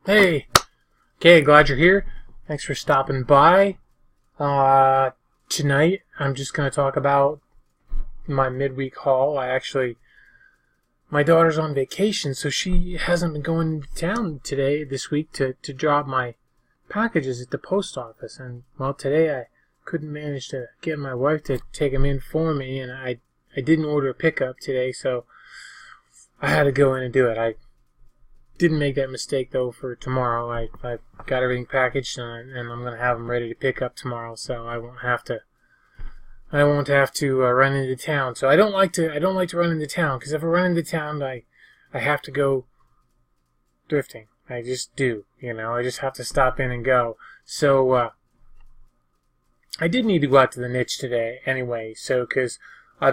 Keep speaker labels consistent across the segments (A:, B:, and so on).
A: Hey, okay, glad you're here. Thanks for stopping by. Tonight I'm just going to talk about my midweek haul. My daughter's on vacation, so she hasn't been going to town this week to drop my packages at the post office. And, well, today I couldn't manage to get my wife to take them in for me, and I didn't order a pickup today, so I had to go in and do it. I didn't make that mistake, though, for tomorrow. I got everything packaged, and I'm going to have them ready to pick up tomorrow, so I won't have to run into town. So I don't like to run into town, because if I run into town, I have to go thrifting. I just do, I just have to stop in and go. So I did need to go out to the niche today anyway, so because I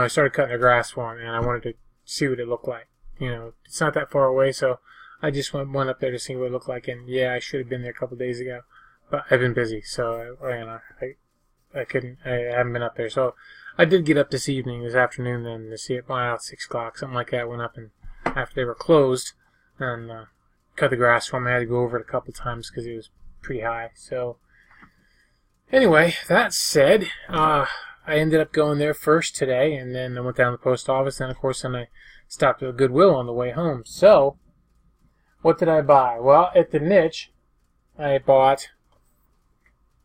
A: started cutting the grass for him, and I wanted to see what it looked like. It's not that far away, so I just went up there to see what it looked like. And yeah, I should have been there a couple days ago, but I've been busy, so I haven't been up there. So I did get up this afternoon, then to see it at 6 o'clock, something like that. Went up and after they were closed and cut the grass for them. I had to go over it a couple times because it was pretty high. So anyway, that said, I ended up going there first today, and then I went down to the post office, and of course then I stopped at Goodwill on the way home. So, what did I buy? Well, at the niche, I bought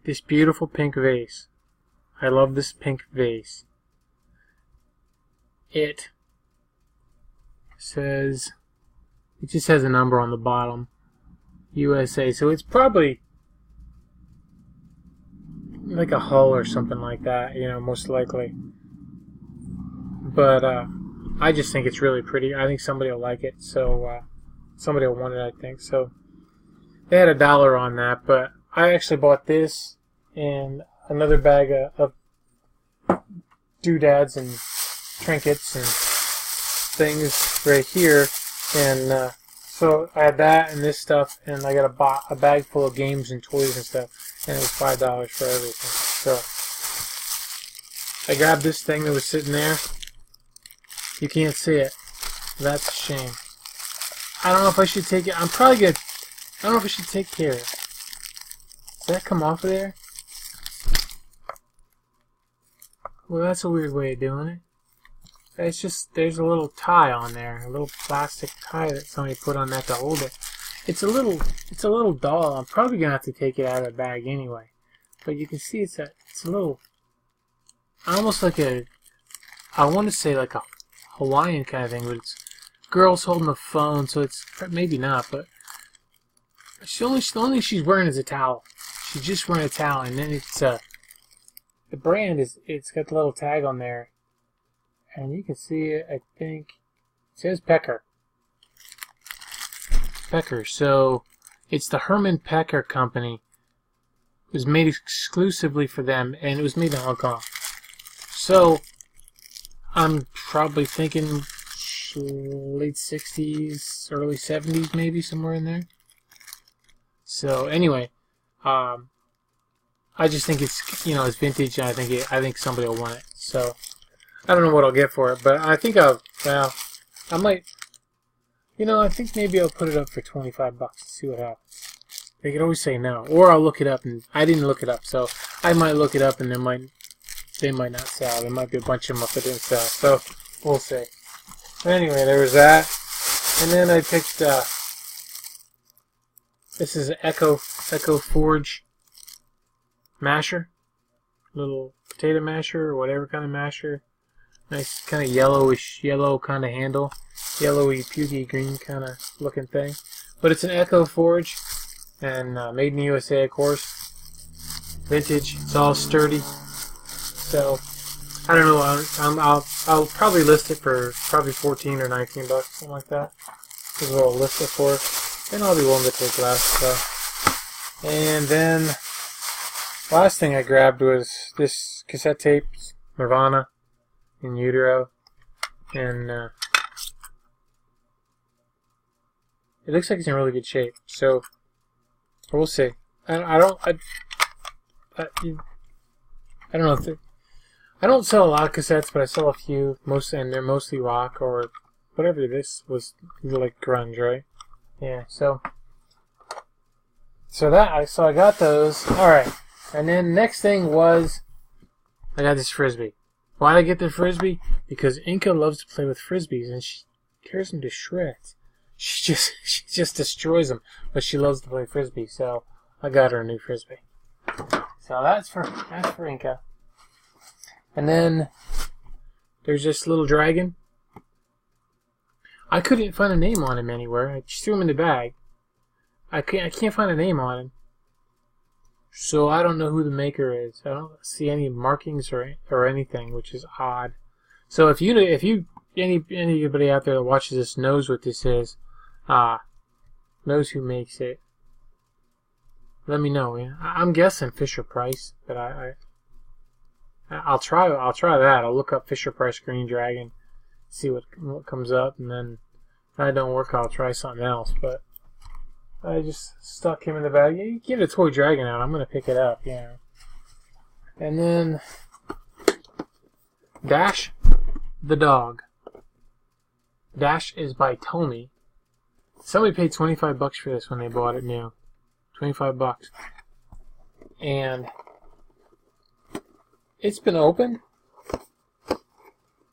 A: this beautiful pink vase. I love this pink vase. It just has a number on the bottom, USA. So it's probably like a Hull or something like that, most likely. But I just think it's really pretty. I think somebody will like it, so somebody will want it, I think. So they had $1 on that, but I actually bought this and another bag of doodads and trinkets and things right here, and so I had that and this stuff, and I got a bag full of games and toys and stuff, and it was $5 for everything. So I grabbed this thing that was sitting there. You can't see it. That's a shame. I don't know if I should take it. I'm probably good. I don't know if I should take care of it. Does that come off of there? Well, that's a weird way of doing it. It's just, there's a little tie on there. A little plastic tie that somebody put on that to hold it. It's a little doll. I'm probably going to have to take it out of the bag anyway. But you can see it's a little, almost like I want to say like a Hawaiian kind of thing, but it's girls holding a phone, so it's maybe not, but the only thing she's wearing is a towel. She's just wearing a towel, and then it's the brand it's got the little tag on there, and you can see it. I think it says Pecker. So it's the Herman Pecker Company. It was made exclusively for them, and it was made in Hong Kong. So I'm probably thinking late 60s, early 70s, maybe somewhere in there. So anyway, I just think it's it's vintage, and I think somebody will want it. So I don't know what I'll get for it, but I think I might. I think maybe I'll put it up for $25 to see what happens. They could always say no, or I'll look it up, and I didn't look it up, so I might look it up, and they might not sell. There might be a bunch of them up that didn't sell, so we'll see. Anyway, there was that, and then I picked this is an Echo Forge masher, little potato masher or whatever kind of masher. Nice kind of yellow kind of handle, yellowy pukey green kind of looking thing. But it's an Echo Forge, and made in the USA, of course. Vintage. It's all sturdy. So I don't know. I'll probably list it for probably $14 or $19, something like that. Is what I'll list it for, and I'll be willing to take less. So. And then last thing I grabbed was this cassette tape, Nirvana in Utero, and it looks like it's in really good shape. So we'll see. I don't know if I don't sell a lot of cassettes, but I sell a few, and they're mostly rock or whatever this was, like grunge, right? Yeah, so So I got those. All right, and then next thing was I got this frisbee. Why did I get the frisbee? Because Inca loves to play with frisbees, and she tears them to shreds. She just destroys them, but she loves to play frisbee. So I got her a new frisbee. So that's for Inca. And then there's this little dragon. I couldn't find a name on him anywhere. I just threw him in the bag. I can't find a name on him. So I don't know who the maker is. I don't see any markings or anything, which is odd. So if anybody out there that watches this knows what this is, knows who makes it, let me know. Yeah? I'm guessing Fisher Price, but I'll try that. I'll look up Fisher Price Green Dragon, see what comes up, and then if that don't work, I'll try something else. But I just stuck him in the bag. You get a toy dragon out, I'm gonna pick it up, yeah. And then Dash the dog. Dash is by Tommy. Somebody paid $25 for this when they bought it new. $25. And it's been open.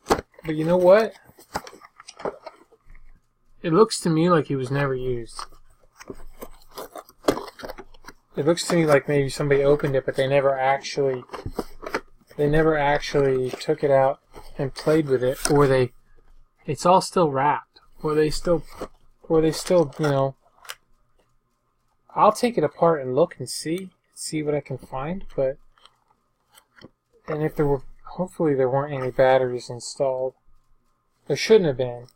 A: But you know what? It looks to me like it was never used. It looks to me like maybe somebody opened it, but they never actually took it out and played with it, or it's all still wrapped, or they still, you know. I'll take it apart and look and see what I can find, and if hopefully there weren't any batteries installed. There shouldn't have been.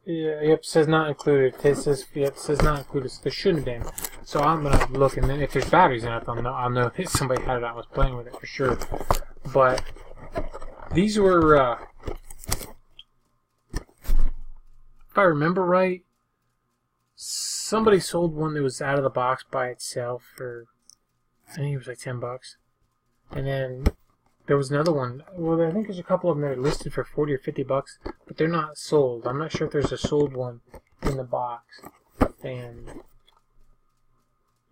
A: Yeah, yep, says not included. It says not included. So there shouldn't have been. So I'm gonna look, and then if there's batteries in it, I'll know if somebody had it out and was playing with it for sure. But these were, if I remember right, somebody sold one that was out of the box by itself for, I think it was like $10, and then there was another one. Well, I think there's a couple of them that are listed for $40 or $50, but they're not sold. I'm not sure if there's a sold one in the box. And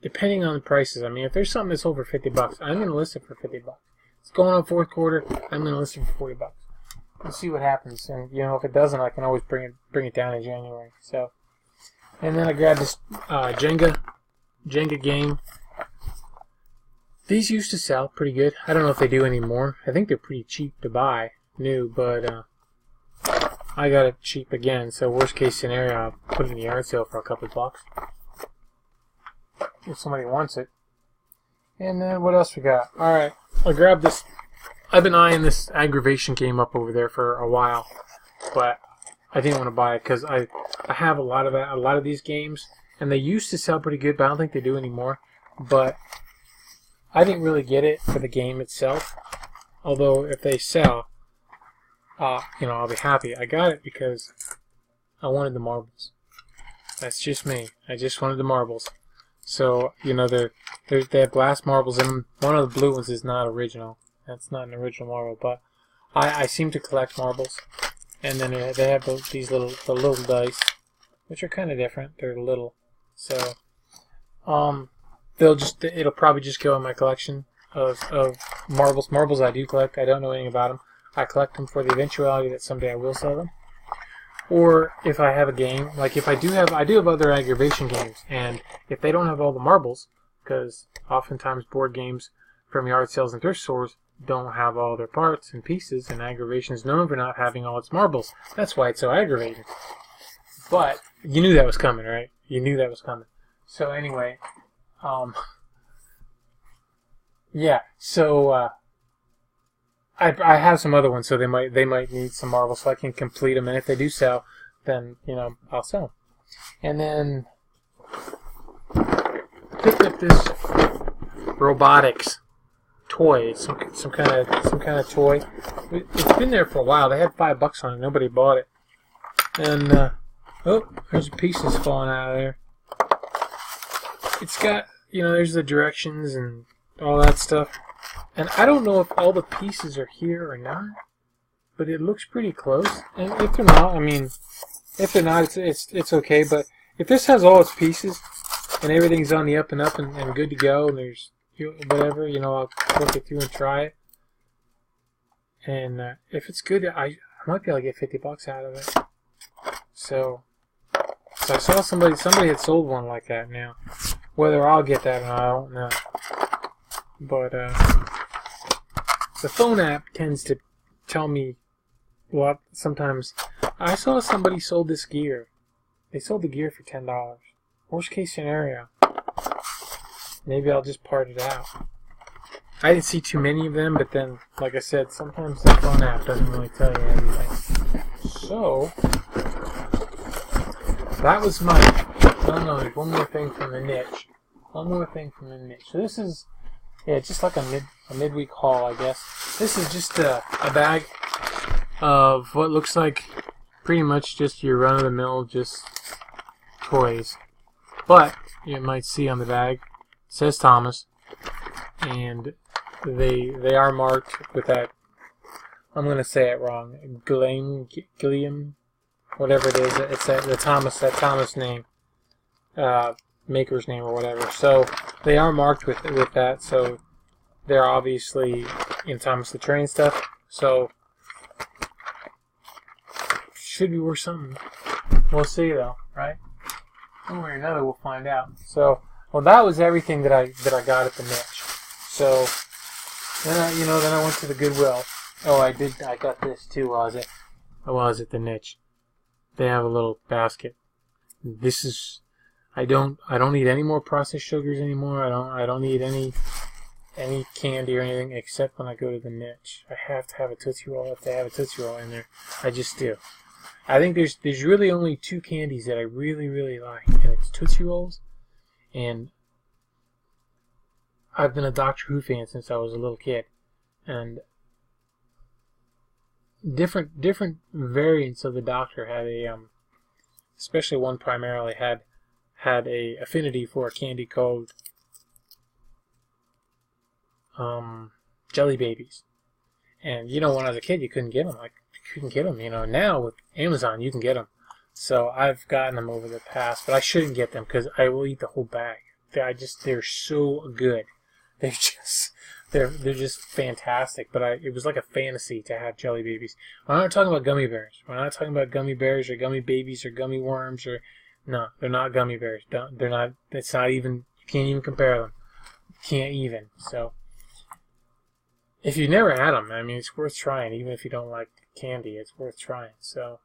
A: depending on the prices, I mean, if there's something that's over $50, I'm going to list it for $50. It's going on fourth quarter. I'm going to list it for $40. We'll see what happens, and you know, if it doesn't, I can always bring it down in January. So, and then I grabbed this Jenga game. These used to sell pretty good. I don't know if they do anymore. I think they're pretty cheap to buy new, but I got it cheap again. So worst case scenario, I'll put it in the yard sale for a couple of bucks if somebody wants it. And then what else we got? All right, I grabbed this. I've been eyeing this aggravation game up over there for a while, but I didn't want to buy it because I have a lot of these games, and they used to sell pretty good, but I don't think they do anymore. But I didn't really get it for the game itself, although if they sell, you know, I'll be happy. I got it because I wanted the marbles. That's just me. I just wanted the marbles. So, you know, they have glass marbles in them. One of the blue ones is not original. That's not an original marble, but I seem to collect marbles. And then they have these little dice, which are kind of different. They're little. So, it'll probably just go in my collection of marbles. Marbles I do collect. I don't know anything about them. I collect them for the eventuality that someday I will sell them. Or if I have a game, like if I do have other aggravation games, and if they don't have all the marbles, because oftentimes board games from yard sales and thrift stores don't have all their parts and pieces, and aggravation is known for not having all its marbles. That's why it's so aggravating. But you knew that was coming, right? You knew that was coming. So anyway, yeah. So I have some other ones, so they might need some marbles, so I can complete them. And if they do sell, then you know I'll sell them. And then picked up this robotics toy, some kind of toy. It's been there for a while. They had $5 on it. Nobody bought it. And oh, there's pieces falling out of there. It's got, you know, there's the directions and all that stuff. And I don't know if all the pieces are here or not, but it looks pretty close. And if they're not, I mean, If they're not, it's okay. But if this has all its pieces and everything's on the up and up and good to go, and there's whatever, you know, I'll work it through and try it. And if it's good, I might be able to get $50 out of it. So I saw somebody had sold one like that. Now, whether I'll get that or not, I don't know. But the phone app tends to tell me a lot. Sometimes I saw somebody sold this gear. They sold the gear for $10. Worst case scenario, maybe I'll just part it out. I didn't see too many of them, but then, like I said, sometimes the phone app doesn't really tell you anything. So that was my. Oh no, there's one more thing from the niche. So this is, yeah, just like a midweek haul, I guess. This is just a bag of what looks like pretty much just your run-of-the-mill just toys. But you might see on the bag, it says Thomas, and they are marked with that, I'm going to say it wrong, Gilliam, whatever it is. It's that Thomas name, maker's name or whatever. So they are marked with that. So they're obviously in Thomas the Train stuff. So should be worth something. We'll see though, right? One way or another, we'll find out. So, well, that was everything that I got at the niche. So then I went to the Goodwill. Oh, I got this too while I was at the niche. They have a little basket. This is, I don't need any more processed sugars anymore. I don't need any candy or anything except when I go to the niche. I have to have a Tootsie Roll if they have a Tootsie Roll in there. I just do. I think there's really only two candies that I really, really like, and it's Tootsie Rolls, and I've been a Doctor Who fan since I was a little kid, and different variants of the Doctor had a, especially one primarily had a affinity for a candy called Jelly Babies, and when I was a kid you couldn't get them. Now with Amazon you can get them. So I've gotten them over the past, but I shouldn't get them because I will eat the whole bag. They're so good. They're just fantastic. But it was like a fantasy to have Jelly Babies. I'm not talking about gummy bears. We're not talking about gummy bears or gummy babies or gummy worms no, they're not gummy bears. They're not. It's not even. You can't even compare them. You can't even. So if you've never had them, I mean, it's worth trying. Even if you don't like candy, it's worth trying. So,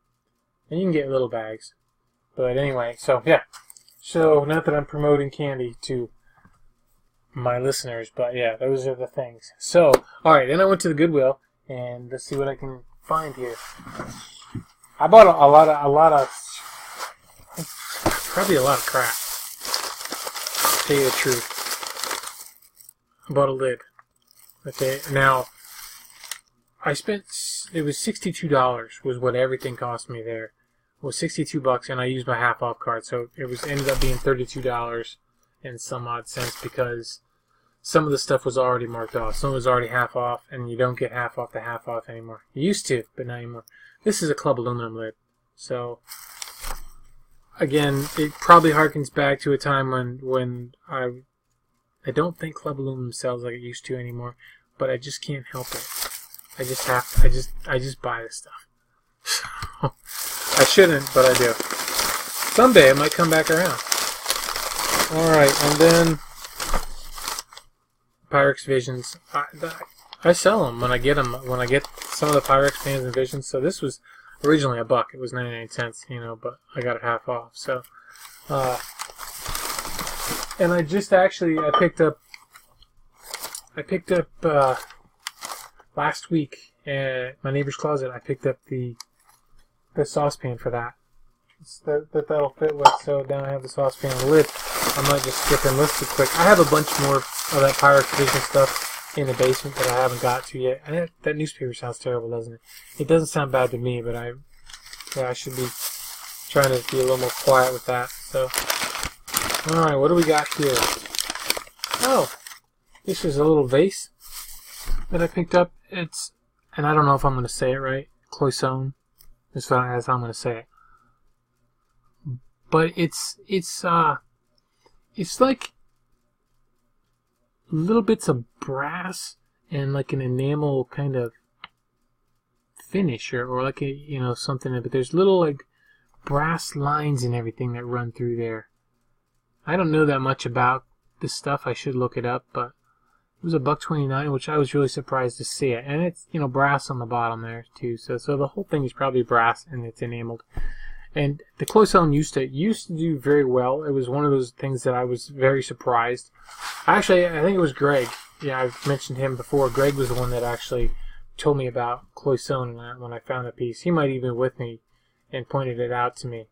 A: and you can get little bags. But anyway, so yeah. So not that I'm promoting candy to my listeners, but yeah, those are the things. So, all right, then I went to the Goodwill and let's see what I can find here. I bought a lot of probably a lot of crap. To tell you the truth. I bought a lid. Okay, now I spent, it was $62 was what everything cost me there. It was $62 and I used my half off card, so it ended up being $32 and some odd cents because some of the stuff was already marked off. Some was already half off, and you don't get half off anymore. You used to, but not anymore. This is a club aluminum lid, so again, it probably harkens back to a time when I don't think club aluminum sells like it used to anymore, but I just can't help it. I just buy this stuff. So, I shouldn't, but I do. Someday it might come back around. Alright, and then Pyrex Visions. I sell them when I get them. When I get some of the Pyrex fans and Visions. So this was originally $1. It was 99 cents, but I got it half off. So, and I just actually I picked up last week at my neighbor's closet. I picked up the saucepan for that. That'll fit with. So now I have the saucepan and lid. I might just skip and list it quick. I have a bunch more of that Pyrex Vision stuff in the basement that I haven't got to yet. And that newspaper sounds terrible, doesn't it? It doesn't sound bad to me, but I should be trying to be a little more quiet with that. So, alright, what do we got here? Oh, this is a little vase that I picked up. And I don't know if I'm going to say it right. Cloisonne is how I'm going to say it. but it's like little bits of brass and like an enamel kind of finish, or like a, you know, something, but there's little like brass lines and everything that run through there. I don't know that much about this stuff. I should look it up, but it was $1.29, which I was really surprised to see it. And it's, you know, brass on the bottom there too. So the whole thing is probably brass and it's enameled. And the clothesline used to do very well. It was one of those things that I was very surprised. Actually, I think it was Greg. Yeah, I've mentioned him before. Greg was the one that actually told me about clothesline when I found the piece. He might even with me and pointed it out to me.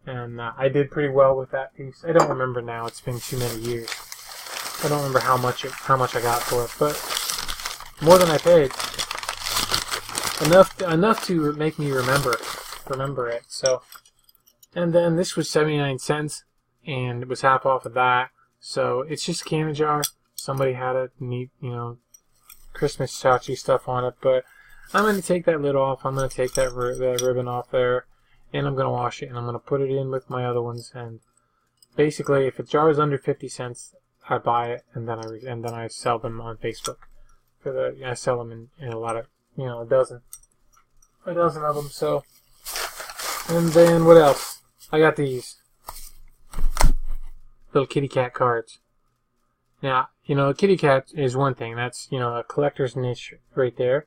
A: And I did pretty well with that piece. I don't remember now. It's been too many years. I don't remember how much I got for it, but more than I paid. Enough to make me remember it. So. And then this was 79 cents, and it was half off of that. So it's just a canning jar. Somebody had a neat, you know, Christmas tchotchke stuff on it. But I'm going to take that lid off. I'm going to take that ribbon off there, and I'm going to wash it, and I'm going to put it in with my other ones. And basically, if a jar is under 50 cents, I buy it, and then I sell them on Facebook. I sell them in a lot of, you know, a dozen of them. So, and then what else? I got these little kitty cat cards. Now, you know, a kitty cat is one thing. That's, you know, a collector's niche right there.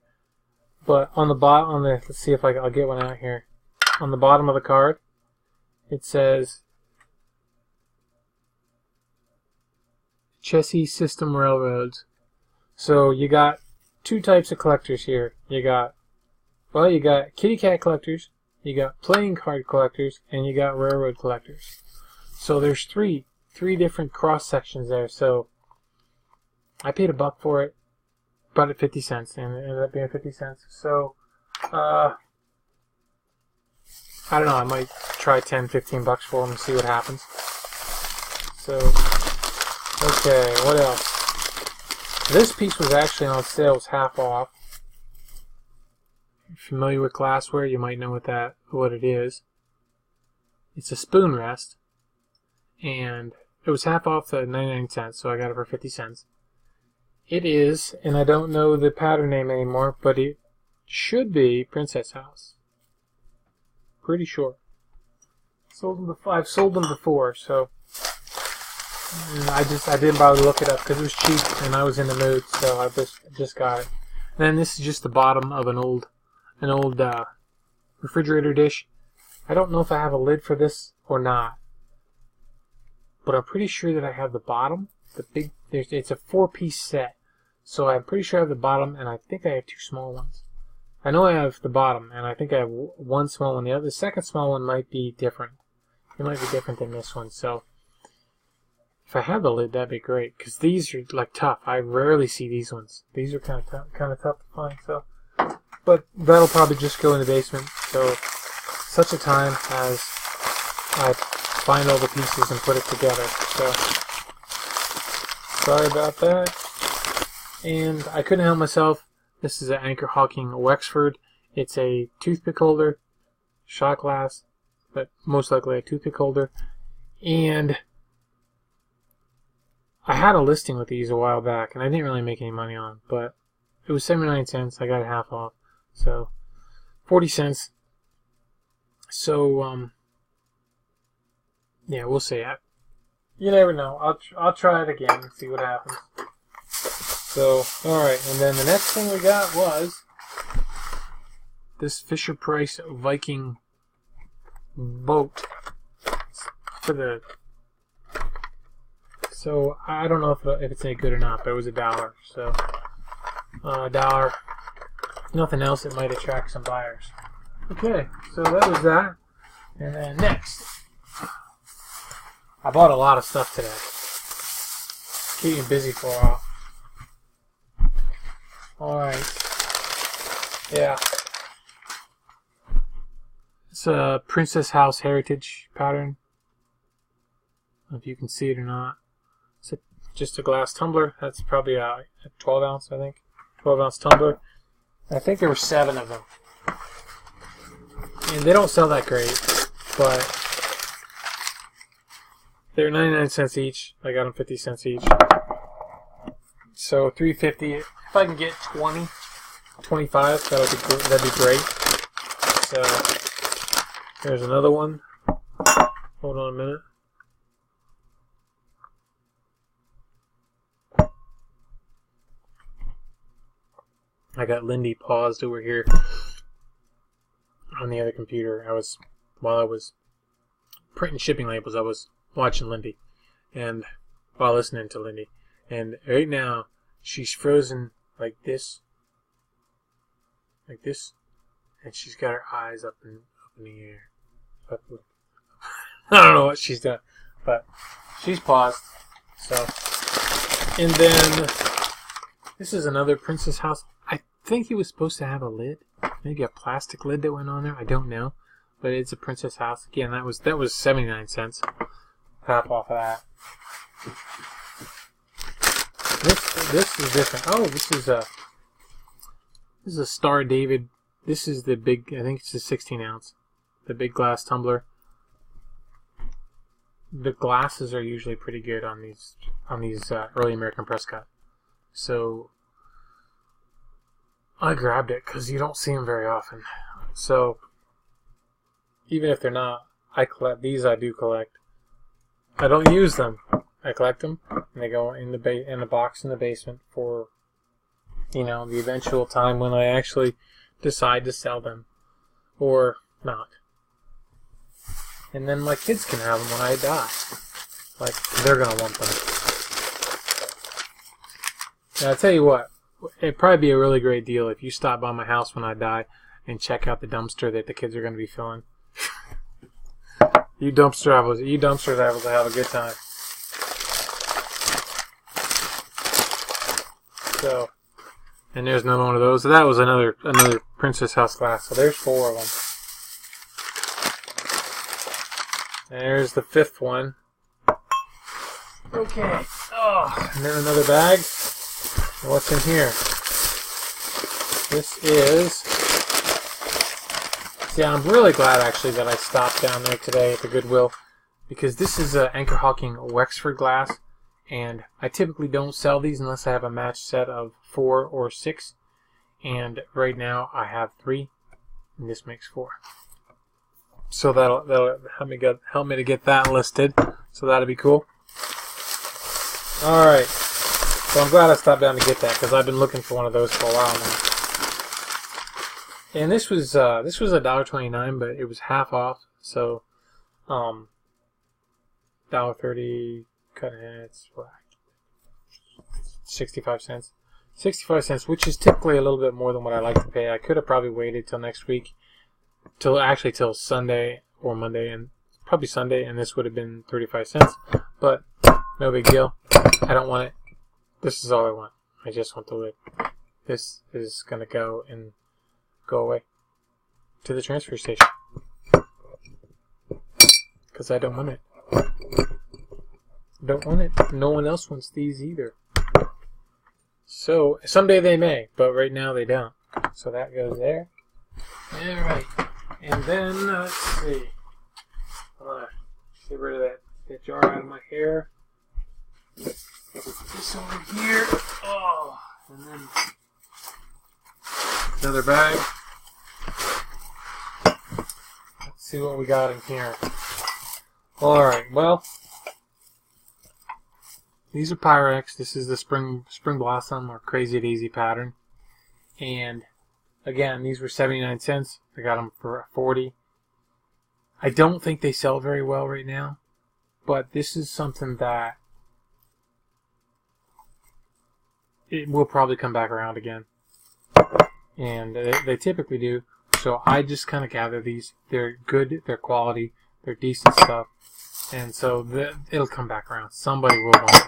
A: But on the bottom, let's see if I'll get one out here. On the bottom of the card, it says Chessie System Railroads. So you got two types of collectors here. You got kitty cat collectors. You got playing card collectors, and you got railroad collectors. So there's three different cross sections there. So I paid $1 for it, bought it 50 cents, and it ended up being 50 cents. So I don't know. I might try $10-15 for them and see what happens. So okay, what else? This piece was actually on sale. It was half off. Familiar with glassware, you might know what it is. It's a spoon rest, and it was half off at 99 cents, so I got it for 50 cents. It is, and I don't know the pattern name anymore, but it should be Princess House. Pretty sure. I've sold them before, so I didn't bother to look it up because it was cheap and I was in the mood, so I just got it. And then this is just the bottom of an old refrigerator dish. I don't know if I have a lid for this or not, but I'm pretty sure that I have the bottom. It's a 4-piece set, so I'm pretty sure I have the bottom, and I think I have 2 small ones. I know I have the bottom, and I think I have 1 small one. The second small one might be different. It might be different than this one. So if I have the lid, that'd be great, because these are like tough. I rarely see these ones. These are kind of tough to find. So. But that'll probably just go in the basement till such a time as I find all the pieces and put it together. So, sorry about that. And I couldn't help myself. This is an Anchor Hawking Wexford. It's a toothpick holder, shot glass, but most likely a toothpick holder. And I had a listing with these a while back, and I didn't really make any money on them, but it was 79 cents. I got it half off. So, 40 cents. So, yeah, we'll see. You never know. I'll try it again and see what happens. So, alright. And then the next thing we got was this Fisher-Price Viking boat. So, I don't know if it's any good or not, but it was $1. So, $1. Nothing else that might attract some buyers. Okay, so that was that. And then next, I bought a lot of stuff today. Keep me busy for a while. Alright. Yeah. It's a Princess House Heritage pattern. I don't know if you can see it or not. It's just a glass tumbler. That's probably a 12 ounce, I think. 12 ounce tumbler. I think there were 7 of them. And they don't sell that great, but They're 99 cents each. I got them 50 cents each. So $3.50. If I can get 20, 25, that'd be great. So here's another one. Hold on a minute. I got Lindy paused over here on the other computer. While I was printing shipping labels, I was watching Lindy and while listening to Lindy. And right now, she's frozen like this, and she's got her eyes up in the air. I don't know what she's done, but she's paused. So, and then this is another Princess House. I think it was supposed to have a lid, maybe a plastic lid that went on there. I don't know, but it's a Princess House. Again, that was 79 cents. Half off of that. This is different. Oh, this is a Star David. This is the big. I think it's a 16 ounce. The big glass tumbler. The glasses are usually pretty good on these early American press cut. So I grabbed it because you don't see them very often. So even if they're not, I collect these. I do collect. I don't use them. I collect them, and they go in the box in the basement for, the eventual time when I actually decide to sell them, or not. And then my kids can have them when I die. Like, they're gonna want them. Now, I'll tell you what, it'd probably be a really great deal if you stop by my house when I die and check out the dumpster that the kids are gonna be filling. You dumpster drivers will have a good time. So, and there's another one of those. So that was another Princess House glass. So there's 4 of them. There's the 5th one. Okay. Oh, and then another bag. What's in here? This is... See, I'm really glad actually that I stopped down there today at the Goodwill, because this is Anchor Hawking Wexford glass. And I typically don't sell these unless I have a matched set of 4 or 6. And right now I have 3, and this makes 4. So that'll help me to get that listed. So that'll be cool. All right. So I'm glad I stopped down to get that, because I've been looking for one of those for a while now. And this was $1.29, but it was half off. So $1.30. Cutting it's what, 65 cents. 65 cents, which is typically a little bit more than what I like to pay. I could have probably waited till next week, till Sunday or Monday, and probably Sunday, and this would have been 35 cents. But no big deal. I don't want it. This is all I want. I just want the lid. This is gonna go away to the transfer station because I don't want it. Don't want it. No one else wants these either. So someday they may, but right now they don't. So that goes there. Alright. And then let's see. Get rid of that jar out of my hair. Put this over here. Oh, and then another bag. Let's see what we got in here. Alright, well, these are Pyrex. This is the Spring Blossom or Crazy Daisy pattern. And again, these were 79 cents. I got them for 40. I don't think they sell very well right now, but this is something that it will probably come back around again. And they typically do. So I just kind of gather these. They're good, they're quality, they're decent stuff. And so it'll come back around. Somebody will want them.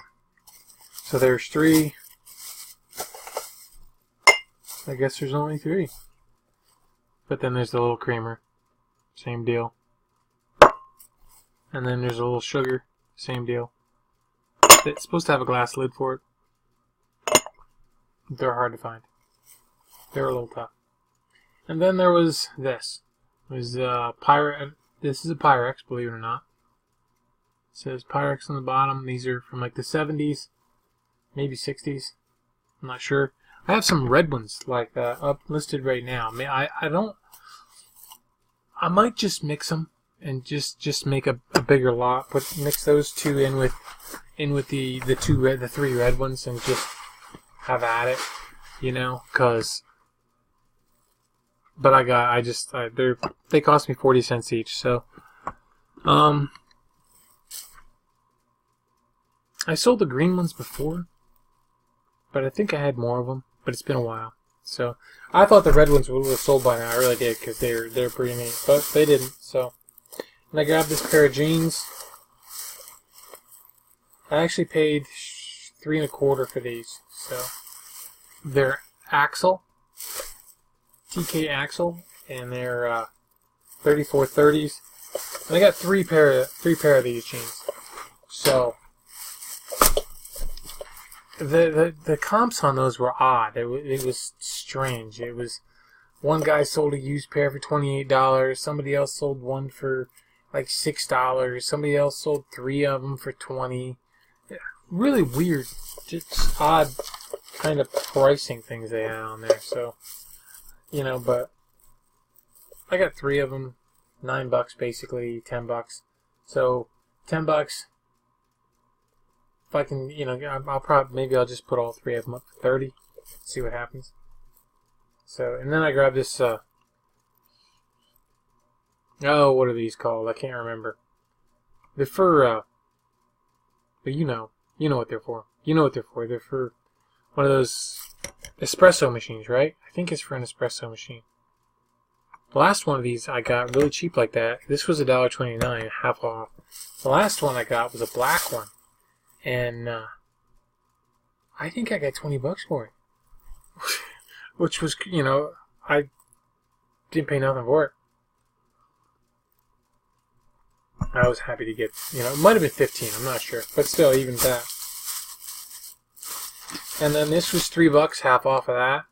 A: So there's 3. I guess there's only 3. But then there's the little creamer. Same deal. And then there's a little sugar. Same deal. It's supposed to have a glass lid for it. They're hard to find. They're a little tough. And then there was this. It was Pyrex. This is a Pyrex, believe it or not. says Pyrex on the bottom. These are from like the 70s, maybe 60s. I'm not sure. I have some red ones like that up listed right now. I mean, I don't. I might just mix them and just make a bigger lot. Mix those two in with the three red ones and just have at it, you know, cause. But they cost me 40 cents each, so I sold the green ones before, but I think I had more of them, but it's been a while. So I thought the red ones would have sold by now. I really did, because they're pretty neat, but they didn't. So, and I grabbed this pair of jeans. I actually paid $3 1/4 for these. So they're Axel, TK Axel, and they're 3430s. And I got three pair of these jeans. So the comps on those were odd. It was strange. It was one guy sold a used pair for $28. Somebody else sold one for like $6. Somebody else sold 3 of them for $20. Really weird, just odd kind of pricing things they had on there. So, you know, but I got 3 of them, $9 basically, $10. So $10. If I can, you know, maybe I'll just put all 3 of them up for 30. See what happens. So, and then I grabbed this. What are these called? I can't remember. They're for. But you know what they're for. You know what they're for. They're for one of those espresso machines, right? I think it's for an espresso machine. The last one of these I got really cheap like that. This was $1.29, half off. The last one I got was a black one. And I think I got $20 for it. Which was, you know, I didn't pay nothing for it. I was happy to get, you know, it might have been 15, I'm not sure. But still, even that. And then this was $3, half off of that.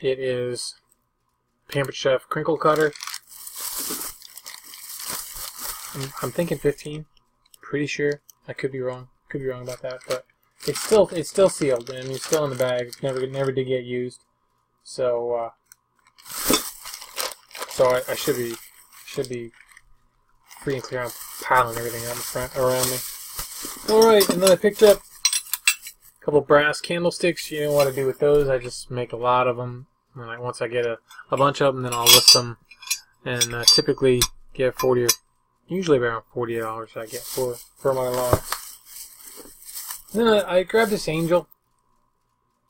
A: It is Pampered Chef Crinkle Cutter. I'm thinking 15. Pretty sure. I could be wrong. Could be wrong about that, but it's still sealed and it's still in the bag. It never did get used. So I should be free and clear on piling everything out in front around me. All right, and then I picked up a couple brass candlesticks. You know what I do with those? I just make a lot of them. And once I get a bunch of them, then I'll list them, and typically get usually around $40 I get for my lots. Then I grabbed this angel.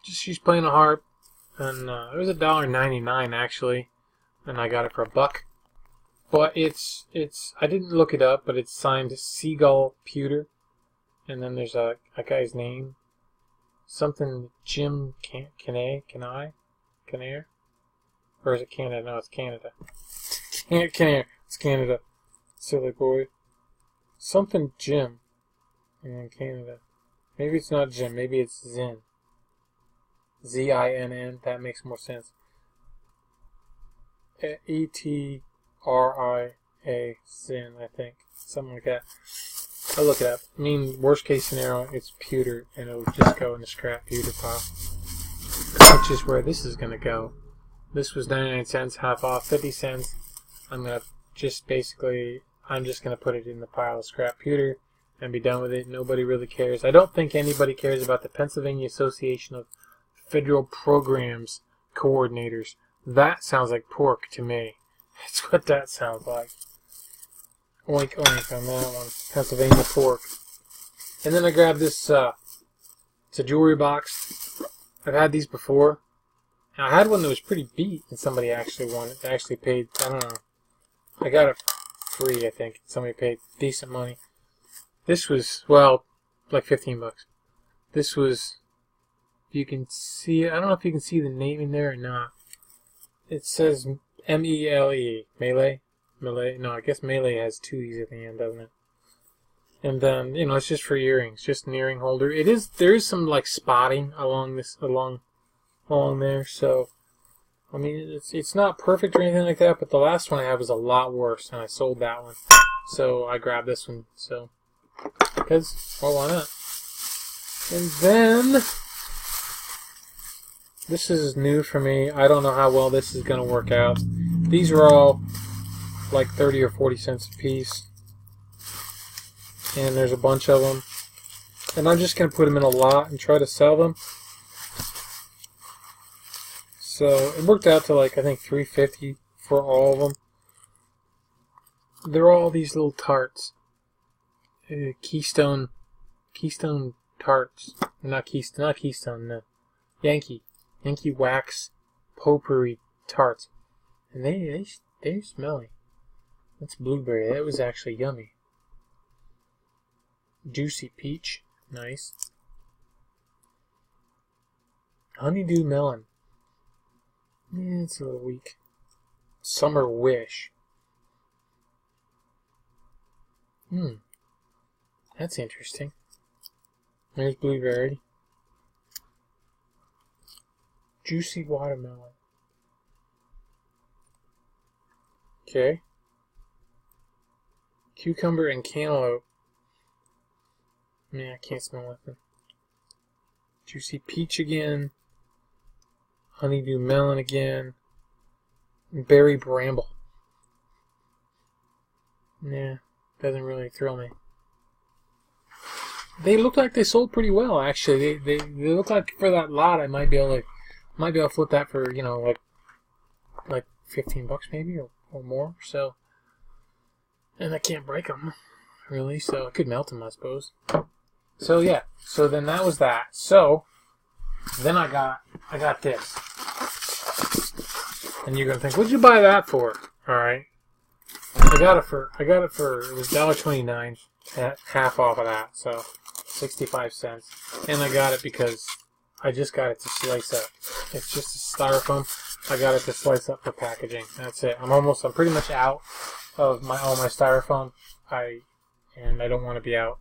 A: She's playing a harp, and it was $1.99 actually, and I got it for $1. But it's I didn't look it up, but it's signed Seagull Pewter, and then there's a guy's name, something Jim Canaire, or is it Canada? No, it's Canada. Canaire, it's Canada. Silly boy. Something Jim, and then Canada. Maybe it's not Jim. Maybe it's Zinn. Z-I-N-N. That makes more sense. E-T-R-I-A. Zinn, I think. Something like that. I'll look it up. I mean, worst case scenario, it's pewter, and it'll just go in the scrap pewter pile. Which is where this is going to go. This was 99 cents, half off, 50 cents. I'm just going to put it in the pile of scrap pewter and be done with it. Nobody really cares. I don't think anybody cares about the Pennsylvania Association of Federal Programs Coordinators. That sounds like pork to me. That's what that sounds like. Oink oink on that one. Pennsylvania pork. And then I grabbed this, it's a jewelry box. I've had these before. Now, I had one that was pretty beat, and somebody actually won it. They actually paid, I don't know. I got it free, I think. Somebody paid decent money. This was, well, like $15. This was, if you can see it, I don't know if you can see the name in there or not. It says M-E-L-E, Melee? Melee? No, I guess Melee has 2 E's at the end, doesn't it? And then, you know, it's just for earrings, just an earring holder. There is some, like, spotting along there, so, I mean, it's not perfect or anything like that, but the last one I had was a lot worse, and I sold that one. So I grabbed this one, so Because, well, why not? And then, this is new for me. I don't know how well this is going to work out. These are all like 30 or 40 cents a piece. And there's a bunch of them. And I'm just going to put them in a lot and try to sell them. So it worked out to like, I think, $3.50 for all of them. They're all these little tarts. Keystone tarts. Not Keystone, no. Yankee wax potpourri tarts. And they're smelly. That's blueberry. That was actually yummy. Juicy peach. Nice. Honeydew melon. Yeah, it's a little weak. Summer wish. That's interesting. There's blueberry. Juicy watermelon. Okay. Cucumber and cantaloupe. Man, I can't smell nothing. Juicy peach again. Honeydew melon again. Berry bramble. Nah, doesn't really thrill me. They look like they sold pretty well, actually. They look like for that lot I might be able to flip that for, you know, like $15 maybe or more. So, and I can't break them really, so I could melt them, I suppose. So yeah, so then that was that. So then I got this, and you're gonna think, what'd you buy that for? All right, I got it for it was $1.29, half off of that, so 65 cents. And I got it because I just got it to slice up. It's just a styrofoam. I got it to slice up for packaging. That's it. I'm pretty much out of all my styrofoam. And I don't want to be out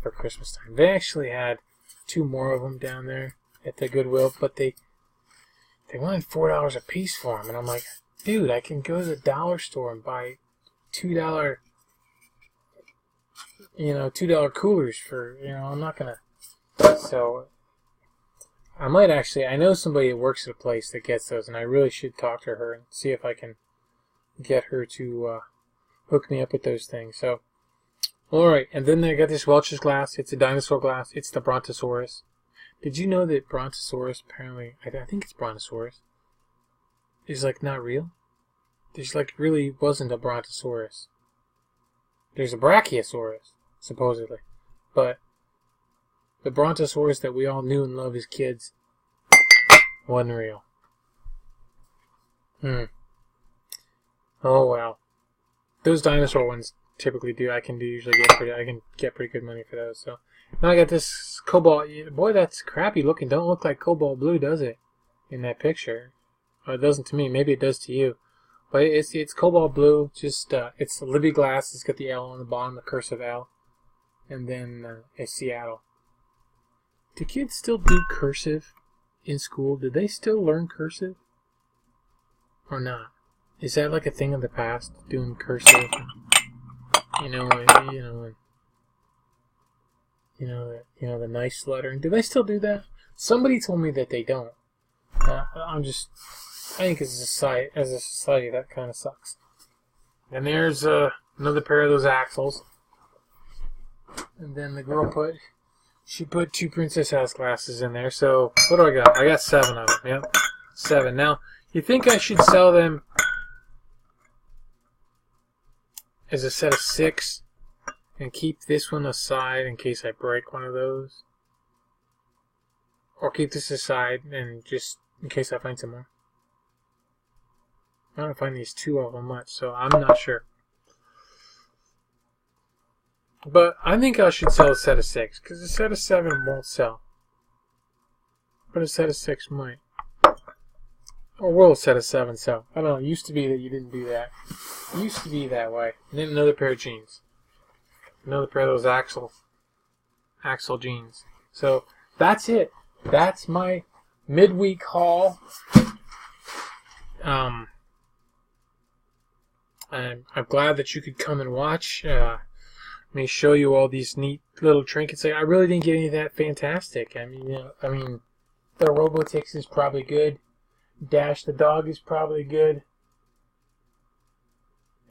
A: for Christmas time. They actually had 2 more of them down there at the Goodwill, but they wanted $4 a piece for them, and I'm like, dude, I can go to the dollar store and buy $2 coolers for, I'm not gonna. So I might actually, I know somebody that works at a place that gets those, and I really should talk to her and see if I can get her to hook me up with those things. So, alright, and then I got this Welch's glass. It's a dinosaur glass. It's the Brontosaurus. Did you know that Brontosaurus, apparently, I think it's Brontosaurus, is like not real? There's like really wasn't a Brontosaurus. There's a Brachiosaurus, supposedly. But the Brontosaurus that we all knew and loved as kids wasn't real. Oh well. Those dinosaur ones typically do. I can get pretty good money for those. So now I got this cobalt. Boy, that's crappy looking. Don't look like cobalt blue, does it? In that picture, it doesn't to me. Maybe it does to you. But it's cobalt blue. Just it's a Libby glass. It's got the L on the bottom, the cursive L, and then it's Seattle. Do kids still do cursive in school? Do they still learn cursive or not? Is that like a thing of the past, doing cursive? The nice lettering. Do they still do that? Somebody told me that they don't. I think as a society, that kind of sucks. And there's another pair of those axles. And then the girl put 2 Princess House glasses in there. So what do I got? I got 7 of them. Yep, 7. Now you think I should sell them as a set of 6 and keep this one aside in case I break one of those? Or keep this aside and just in case I find some more? I don't find these 2 of them much, so I'm not sure. But I think I should sell a set of 6, because a set of 7 won't sell. But a set of 6 might. Or will a set of 7 sell? I don't know. It used to be that you didn't do that. It used to be that way. And then another pair of jeans. Another pair of those Axel jeans. So that's it. That's my midweek haul. I'm glad that you could come and watch. me show you all these neat little trinkets. Like, I really didn't get any of that fantastic. I mean, the Robotix is probably good. Dash the dog is probably good.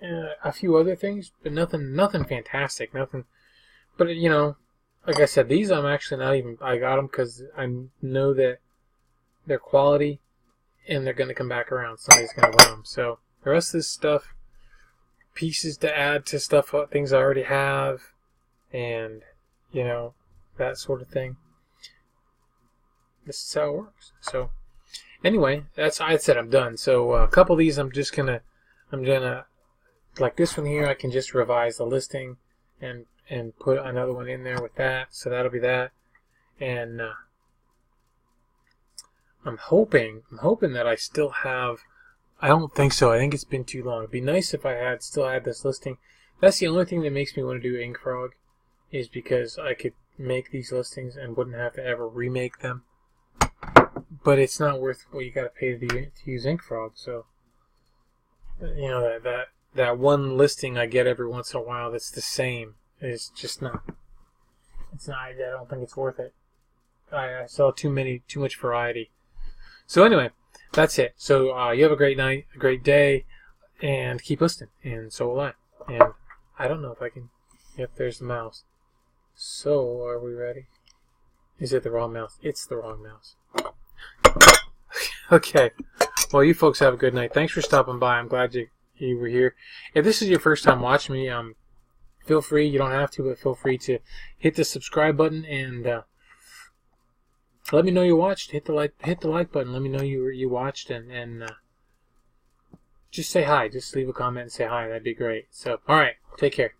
A: A few other things, but nothing fantastic. Nothing. But like I said, these I'm actually not even. I got them because I know that they're quality, and they're going to come back around. Somebody's going to want them. So the rest of this stuff, pieces to add to stuff, things I already have, and that sort of thing. This is how it works. So anyway, I said I'm done. So a couple of these I'm gonna like this one here. I can just revise the listing and put another one in there with that. So that'll be that. And I'm hoping that I still have. I don't think so. I think it's been too long. It'd be nice if I still had this listing. That's the only thing that makes me want to do Ink Frog, is because I could make these listings and wouldn't have to ever remake them. But it's not worth what you got to pay to use Ink Frog. So that one listing I get every once in a while that's the same is just not. It's not. I don't think it's worth it. I saw too much variety. So anyway, that's it. So you have a great night, a great day, and keep listening. And so will I. And I don't know if I can. Yep, there's the mouse. So are we ready? Is it the wrong mouse? It's the wrong mouse. Okay. Well, you folks have a good night. Thanks for stopping by. I'm glad you were here. If this is your first time watching me, feel free. You don't have to, but feel free to hit the subscribe button and let me know you watched. Hit the like button. Let me know you watched and just say hi. Just leave a comment and say hi. That'd be great. So, all right. Take care.